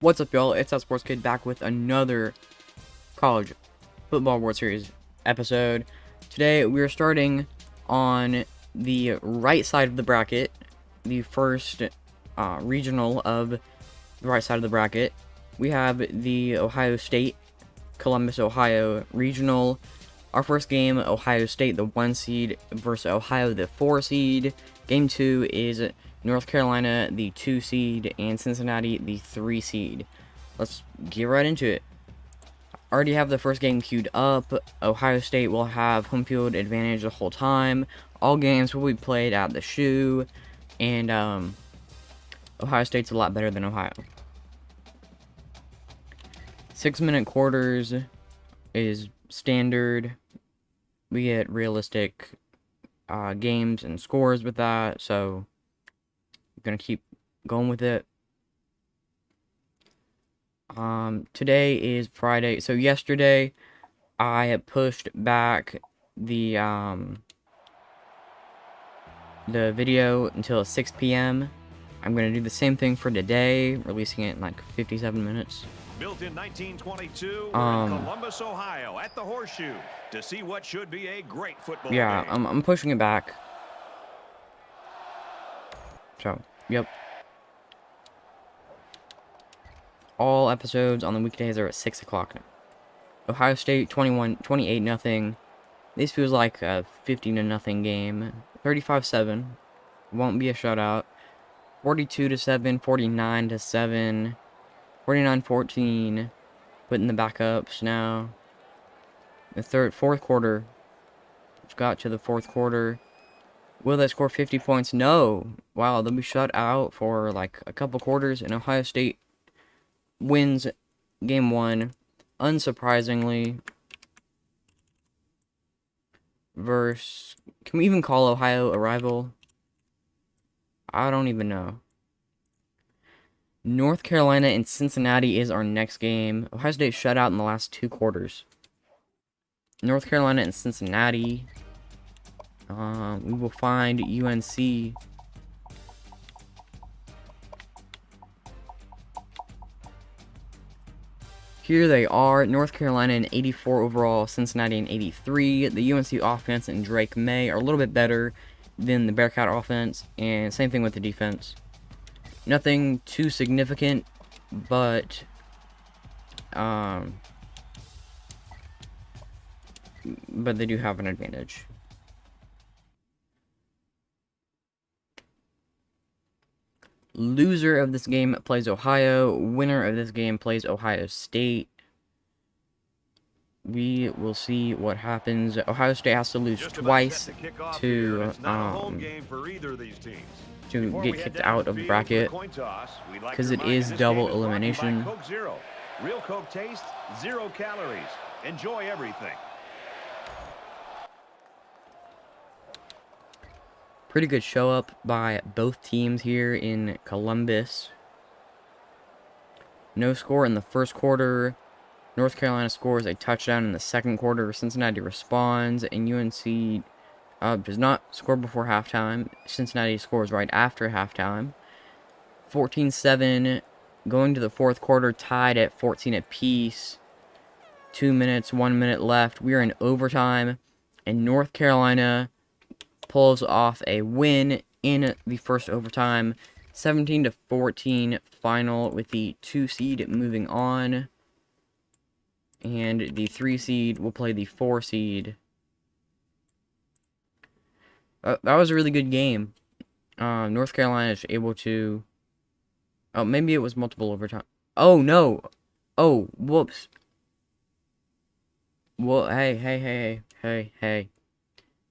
What's up, y'all? It's that Sports Kid back with another college football World Series episode. Today we are starting on the right side of the bracket, the first regional of the right side of the bracket. We have the Ohio State, Columbus, Ohio regional. Our first game, Ohio State, the 1 seed, versus Ohio, the 4 seed. Game 2 is North Carolina, the 2 seed, and Cincinnati, the 3 seed. Let's get right into it. Already have the first game queued up. Ohio State will have home field advantage the whole time. All games will be played at the Shoe, and Ohio State's a lot better than Ohio. 6-minute quarters is standard. We get realistic games and scores with that, so I'm gonna keep going with it. Today is Friday, so yesterday I had pushed back the video until 6 p.m. I'm gonna do the same thing for today, releasing it in like 57 minutes. Built in 1922, we're in Columbus, Ohio, at the Horseshoe, to see what should be a great football game. I'm pushing it back. So, yep. All episodes on the weekdays are at 6 o'clock now. Ohio State 28-0. This feels like a 50-0 game. 35-7. Won't be a shutout. 42-7, 49-7, 49-14. Putting the backups now. The fourth quarter. Which got to the fourth quarter. Will they score 50 points? No. Wow, they'll be shut out for like a couple quarters, and Ohio State wins game 1, unsurprisingly. Versus, can we even call Ohio a rival? I don't even know. North Carolina and Cincinnati is our next game. Ohio State shut out in the last 2 quarters. North Carolina and Cincinnati. We will find UNC. Here they are, North Carolina in 84 overall, Cincinnati in 83. The UNC offense and Drake May are a little bit better than the Bearcat offense, and same thing with the defense. Nothing too significant, but they do have an advantage. Loser of this game plays Ohio. Winner of this game plays Ohio State. We will see what happens. Ohio State has to lose twice to get kicked out of the bracket, because it is double elimination. Real Coke taste, 0 calories. Enjoy everything. Pretty good show up by both teams here in Columbus. No score in the first quarter. North Carolina scores a touchdown in the second quarter. Cincinnati responds, and UNC does not score before halftime. Cincinnati scores right after halftime. 14-7, going to the fourth quarter, tied at 14 apiece. 2 minutes, 1 minute left. We are in overtime, and North Carolina pulls off a win in the first overtime. 17-14 final, with the 2 seed moving on. And the 3 seed will play the 4 seed. That was a really good game. North Carolina is able to... Oh, maybe it was multiple overtime. Oh, no. Oh, whoops. Well, hey.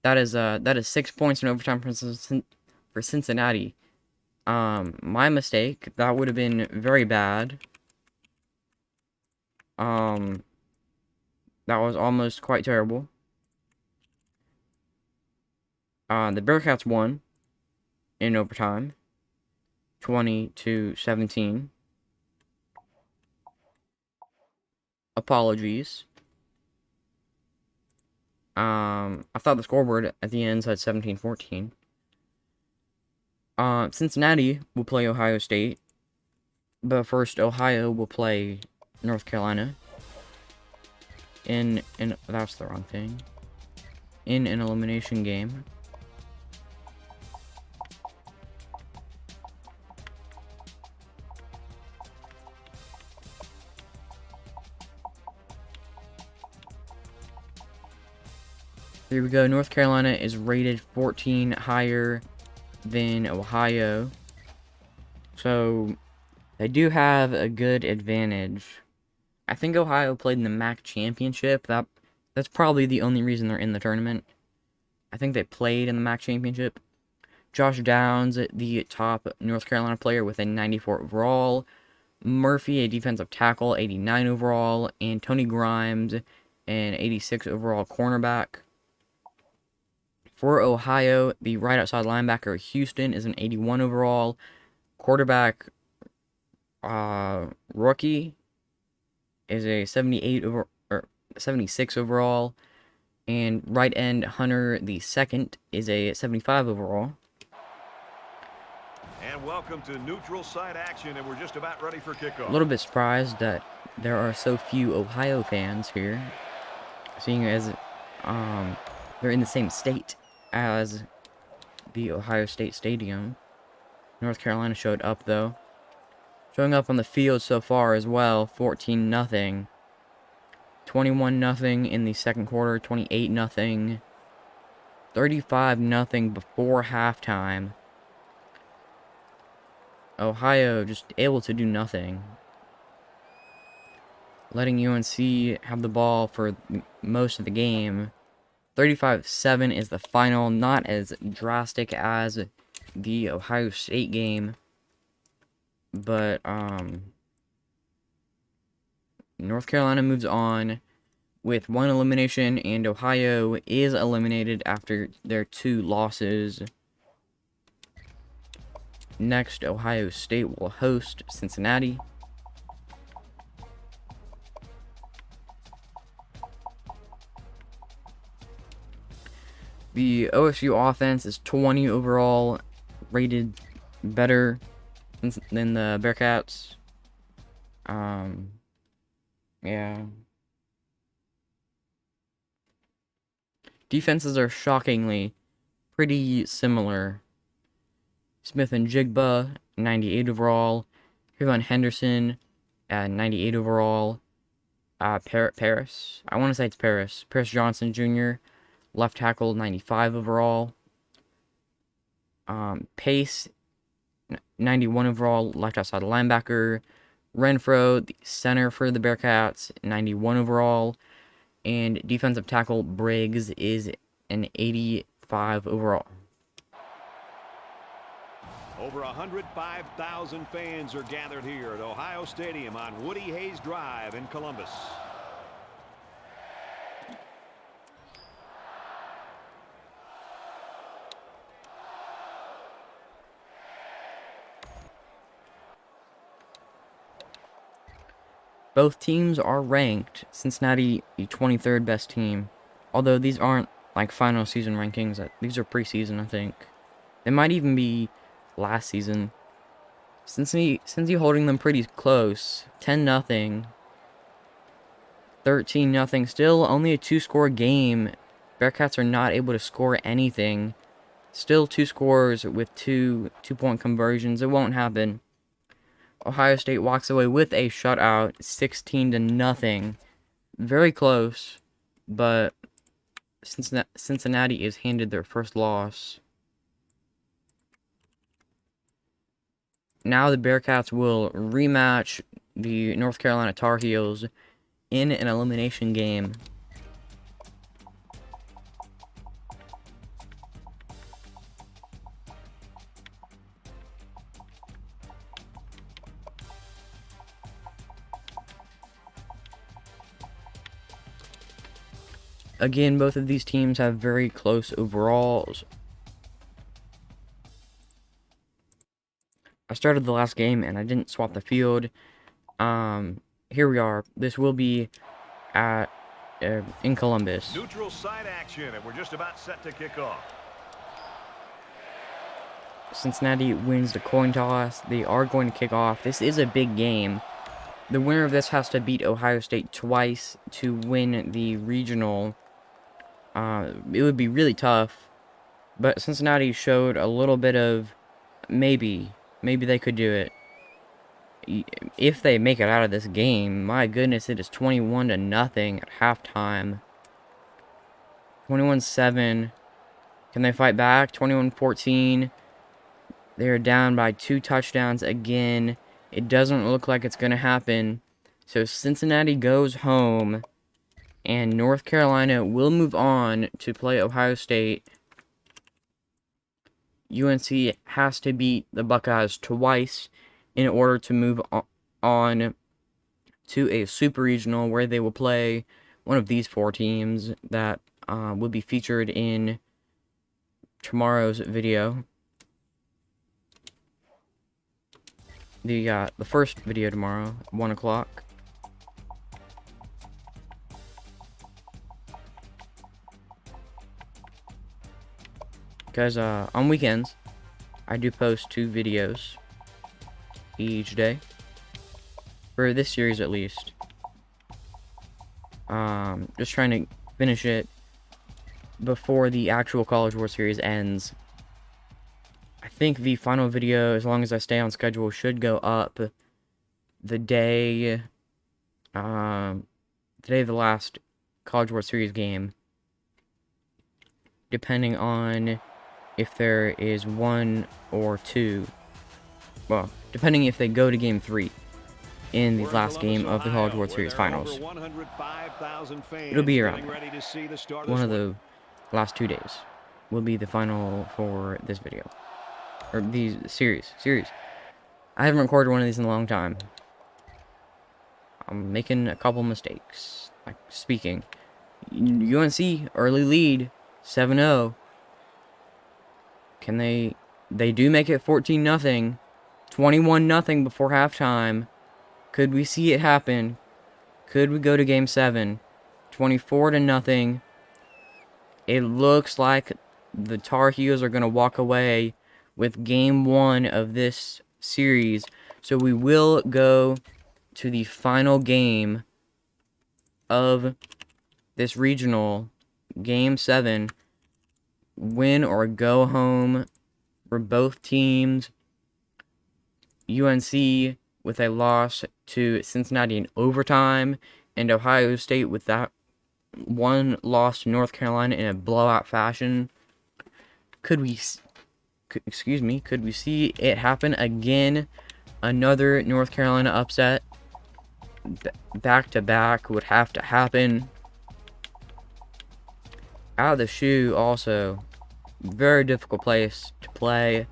That is 6 points in overtime for Cincinnati. My mistake. That would have been very bad. That was almost quite terrible. The Bearcats won in overtime, 20-17. Apologies. I thought the scoreboard at the end said 17-14. Cincinnati will play Ohio State. But first, Ohio will play North Carolina in that's the wrong thing. In an elimination game. Here we go. North Carolina is rated 14 higher than Ohio. So they do have a good advantage. I think Ohio played in the MAC championship. That's probably the only reason they're in the tournament. I think they played in the MAC championship. Josh Downs, the top North Carolina player with a 94 overall. Murphy, a defensive tackle, 89 overall. And Tony Grimes, an 86 overall cornerback. For Ohio, the right outside linebacker, Houston, is an 81 overall. Quarterback, rookie, is a 76 overall. And right end, Hunter, the second, is a 75 overall. And welcome to neutral site action, and we're just about ready for kickoff. A little bit surprised that there are so few Ohio fans here, seeing as they're in the same state as the Ohio State Stadium. North Carolina showed up, though. Showing up on the field so far as well, 14-0. 21-0 in the second quarter, 28-0. 35-0 before halftime. Ohio just able to do nothing. Letting UNC have the ball for most of the game. 35-7 is the final, not as drastic as the Ohio State game. But, North Carolina moves on with one elimination, and Ohio is eliminated after their 2 losses. Next, Ohio State will host Cincinnati. The OSU offense is 20 overall, rated better than the Bearcats. Yeah. Defenses are shockingly pretty similar. Smith and Jigba, 98 overall. Hivon Henderson, 98 overall. Paris. I want to say it's Paris. Paris Johnson Jr., left tackle, 95 overall. Pace, 91 overall, left outside linebacker. Renfro, the center for the Bearcats, 91 overall. And defensive tackle Briggs is an 85 overall. Over 105,000 fans are gathered here at Ohio Stadium on Woody Hayes Drive in Columbus. Both teams are ranked. Cincinnati, the 23rd best team. Although these aren't like final season rankings. These are preseason, I think. They might even be last season. Cincinnati holding them pretty close. 10-0. 13-0. Still only a 2-score game. Bearcats are not able to score anything. Still 2 scores with 2-point conversions. It won't happen. Ohio State walks away with a shutout, 16-0. Very close, but Cincinnati is handed their first loss. Now the Bearcats will rematch the North Carolina Tar Heels in an elimination game. Again, both of these teams have very close overalls. I started the last game and I didn't swap the field. Here we are. This will be at in Columbus. Neutral site action, and we're just about set to kick off. Cincinnati wins the coin toss. They are going to kick off. This is a big game. The winner of this has to beat Ohio State twice to win the regional. It would be really tough, but Cincinnati showed a little bit of maybe they could do it. If they make it out of this game, my goodness, it is 21-0 at halftime. 21-7. Can they fight back? 21-14. They're down by 2 touchdowns again. It doesn't look like it's going to happen. So Cincinnati goes home, and North Carolina will move on to play Ohio State. UNC has to beat the Buckeyes twice in order to move on to a super regional where they will play one of these 4 teams that will be featured in tomorrow's video. The first video tomorrow, 1 o'clock. Because on weekends, I do post 2 videos each day. For this series at least. Just trying to finish it before the actual College World Series ends. I think the final video, as long as I stay on schedule, should go up the day of the last College World Series game, depending on if there is 1 or 2. Well, depending if they go to Game 3 in the last game of the College World Series Finals. It'll be around one of the last 2 days will be the final for this video. Or these series. I haven't recorded one of these in a long time. I'm making a couple mistakes. Like speaking. UNC, early lead, 7-0. Can they do make it 14-0. 21-0 before halftime. Could we see it happen? Could we go to Game 7? 24-0. It looks like the Tar Heels are going to walk away with Game 1 of this series. So we will go to the final game of this regional, Game 7. Win or go home for both teams. UNC with a loss to Cincinnati in overtime, and Ohio State with that one loss to North Carolina in a blowout fashion. Could we see it happen again? Another North Carolina upset. Back to back would have to happen. Out of the shoe also. Very difficult place to play.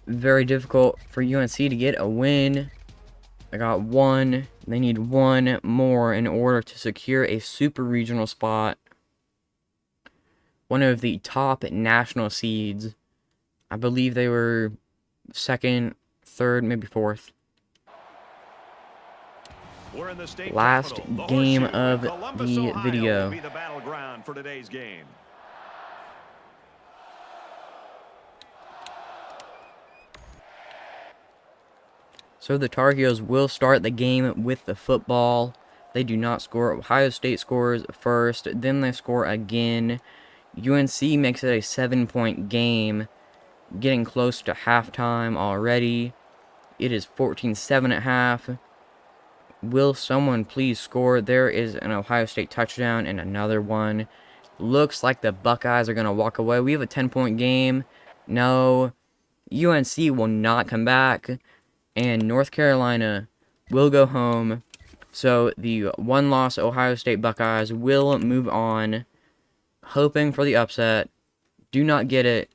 Very difficult for UNC to get a win. They got 1. They need 1 more in order to secure a super regional spot. One of the top national seeds. I believe they were 2nd, 3rd, maybe 4th. Last game of the video. Be the battleground for today's game. So the Tar Heels will start the game with the football. They do not score. Ohio State scores first, then they score again. UNC makes it a 7-point game, getting close to halftime already. It is 14-7 at half. Will someone please score? There is an Ohio State touchdown and another one. Looks like the Buckeyes are going to walk away. We have a 10-point game. No, UNC will not come back. And North Carolina will go home. So the 1-loss Ohio State Buckeyes will move on, hoping for the upset. Do not get it.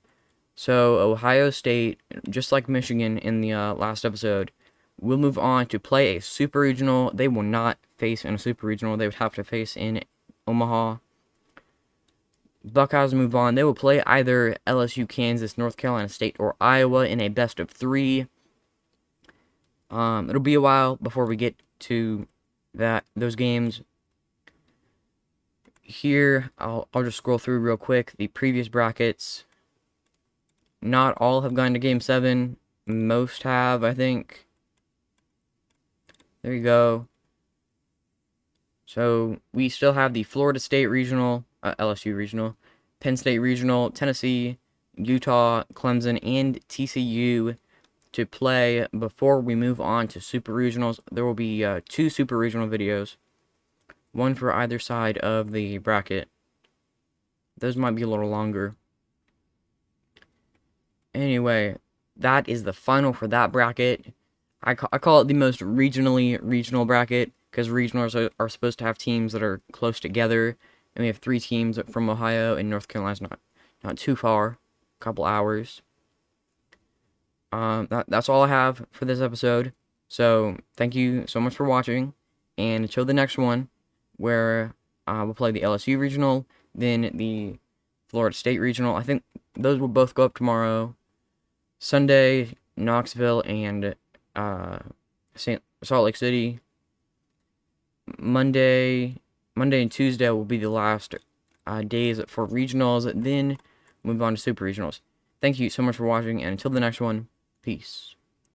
So Ohio State, just like Michigan in the last episode, will move on to play a super regional. They will not face in a super regional. They would have to face in Omaha. Buckeyes move on. They will play either LSU, Kansas, North Carolina State, or Iowa in a best of 3. It'll be a while before we get to those games. Here, I'll just scroll through real quick the previous brackets. Not all have gone to Game 7. Most have, I think. There you go. So, we still have the Florida State Regional, LSU Regional, Penn State Regional, Tennessee, Utah, Clemson, and TCU to play before we move on to Super Regionals. There will be 2 Super Regional videos, one for either side of the bracket. Those might be a little longer. Anyway, that is the final for that bracket. I call it the most regional bracket, because regionals are supposed to have teams that are close together, and we have 3 teams from Ohio, and North Carolina's not too far, a couple hours. That's all I have for this episode. So thank you so much for watching, and until the next one, where we'll play the LSU regional, then the Florida State regional. I think those will both go up tomorrow. Sunday, Knoxville and Salt Lake City. Monday and Tuesday will be the last days for regionals. Then move on to super regionals. Thank you so much for watching, and until the next one, peace.